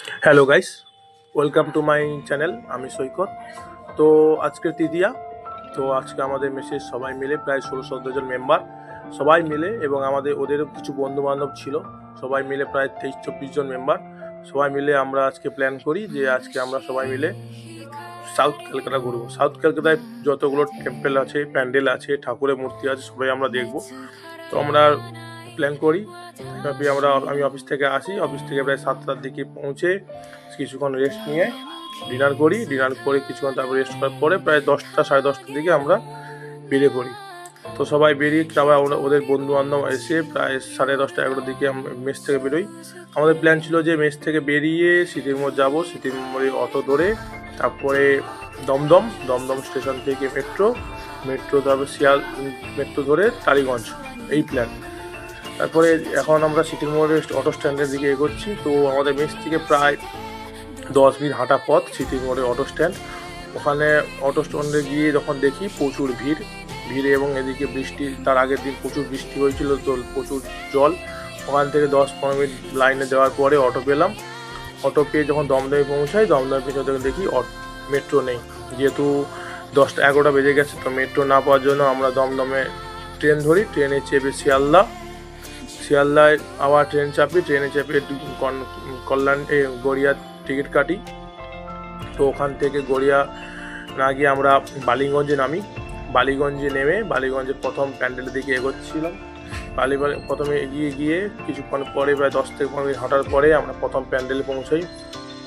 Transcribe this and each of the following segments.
Hello guys, welcome to my channel. আমি সৈকত। তো আজকের তৃতীয়া। তো আজকে আমাদের মেসের সবাই মিলে প্রায় 16-17 জন মেম্বার সবাই মিলে, এবং ওদেরও কিছু বন্ধু বান্ধব ছিল, সবাই মিলে প্রায় 23-24 জন মেম্বার সবাই মিলে আমরা আজকে প্ল্যান করি যে আজকে আমরা সবাই মিলে সাউথ ক্যালকাটা ঘুরবো। সাউথ ক্যালকাটায় যতগুলো টেম্পল আছে, প্যান্ডেল আছে, ঠাকুরের মূর্তি আছে, সবাই আমরা দেখবো। তো আমরা প্ল্যান করি। আমি অফিস থেকে আসি, অফিস থেকে প্রায় 7টার দিকে পৌঁছে কিছুক্ষণ রেস্ট নিয়ে ডিনার করি। ডিনার করে কিছুক্ষণ তারপর রেস্ট করার পরে প্রায় 10টা সাড়ে 10টার দিকে আমরা বেরিয়ে পড়ি। তো সবাই বেরিয়ে তারপর ওদের বন্ধু বান্ধব এসে প্রায় 10:30 11টার দিকে আমরা মেস থেকে বেরোই। আমাদের প্ল্যান ছিল যে মেস থেকে বেরিয়ে সিটির মোড় যাবো, সিটির মোড়ে অটো ধরে তারপরে দমদম স্টেশন থেকে মেট্রো তারপর মেট্রো ধরে টালিগঞ্জ, এই প্ল্যান। তারপরে এখন আমরা সিটির মোড়ে অটো স্ট্যান্ডের দিকে এগোচ্ছি। তো আমাদের মেস থেকে প্রায় 10 মিনিট হাঁটা পথ সিটির মোড়ে অটো স্ট্যান্ড। ওখানে অটো স্ট্যান্ডে গিয়ে যখন দেখি প্রচুর ভিড়, এবং এদিকে বৃষ্টি, তার আগের দিন প্রচুর বৃষ্টি হয়েছিল, তো প্রচুর জল। ওখান থেকে 10-15 মিনিট লাইনে দেওয়ার পরে অটো পেলাম। অটো পেয়ে যখন দমদমে পৌঁছাই, দমদমে পৌঁছে দেখি মেট্রো নেই। যেহেতু 10টা 11টা বেজে গেছে, তো মেট্রো না পাওয়ার জন্য আমরা দমদমে ট্রেন ধরি। ট্রেনে চেপে শিয়ালদায় আবার ট্রেনে চেপে কল্যাণ গড়িয়া টিকিট কাটি। তো ওখান থেকে গড়িয়া না গিয়ে আমরা বালিগঞ্জে নামি। বালিগঞ্জে নেমে বালিগঞ্জের প্রথম প্যান্ডেলের দিকে এগোচ্ছিলাম। প্রথমে এগিয়ে গিয়ে কিছুক্ষণ পরে প্রায় 10 থেকে 15 মিনিট হাঁটার পরে আমরা প্রথম প্যান্ডেলে পৌঁছাই।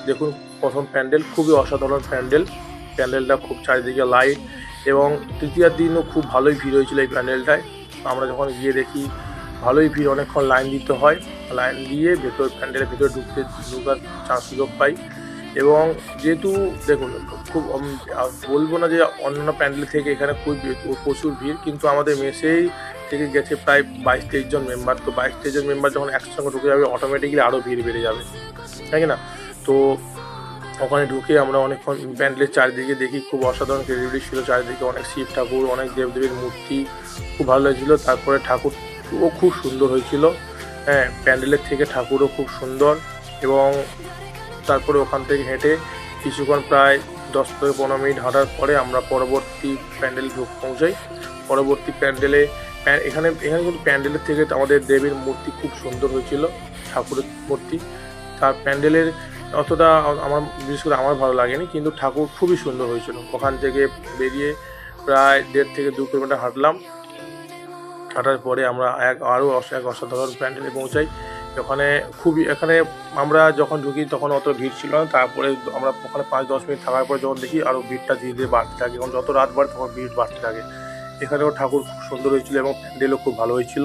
দেখুন, প্রথম প্যান্ডেল খুবই অসাধারণ প্যান্ডেলটা খুব চারিদিকে লাইট, এবং তৃতীয়ার দিনও খুব ভালোই ভিড় হয়েছিল এই প্যান্ডেলটায়। আমরা যখন গিয়ে দেখি ভালোই ভিড়, অনেকক্ষণ লাইন দিতে হয়। লাইন দিয়ে প্যান্ডেলের ভিতরে ঢোকার সুযোগ পাই। এবং যেহেতু দেখুন, খুব বলবো না যে অন্যান্য প্যান্ডেল থেকে এখানে খুব প্রচুর ভিড়, কিন্তু আমাদের মেসেই থেকে গেছে প্রায় 22-23 জন মেম্বার। তো 22-23 জন মেম্বার যখন একসঙ্গে ঢুকে যাবে, অটোমেটিক্যালি আরও ভিড় বেড়ে যাবে, তাই না? তো ওখানে ঢুকে আমরা অনেকক্ষণ প্যান্ডেলের চারিদিকে দেখি, খুব অসাধারণ ক্রেডিবিলিটি ছিল চারিদিকে, অনেক শিব ঠাকুর, অনেক দেবদেবীর মূর্তি, খুব ভালো লাগছিলো। তারপরে ঠাকুরও খুব সুন্দর হয়েছিল, হ্যাঁ, প্যান্ডেলের থেকে ঠাকুরও খুব সুন্দর। এবং তারপরে ওখান থেকে হেঁটে কিছুক্ষণ প্রায় 10 থেকে 15 মিনিট হাঁটার পরে আমরা পরবর্তী প্যান্ডেলে পৌঁছাই। পরবর্তী প্যান্ডেলে এখানে কিন্তু প্যান্ডেলের থেকে আমাদের দেবীর মূর্তি খুব সুন্দর হয়েছিল, ঠাকুরের মূর্তি। তার প্যান্ডেলের অতটা বিশেষ করে আমার ভালো লাগেনি, কিন্তু ঠাকুর খুবই সুন্দর হয়েছিল। ওখান থেকে বেরিয়ে প্রায় 1.5 থেকে 2 কিলোমিটার হাঁটলাম। হাঁটার পরে আমরা আরও এক অসাধারণ প্যান্ডেলে পৌঁছাই। এখানে আমরা যখন ঢুকি তখন অত ভিড় ছিল না। তারপরে আমরা ওখানে 5-10 মিনিট থাকার পরে যখন দেখি আরও ভিড়টা ধীরে ধীরে বাড়তে থাকে, এবং যত রাত বাড়ে তখন ভিড় বাড়তে থাকে। এখানেও ঠাকুর খুব সুন্দর হয়েছিল এবং প্যান্ডেলও খুব ভালো হয়েছিল।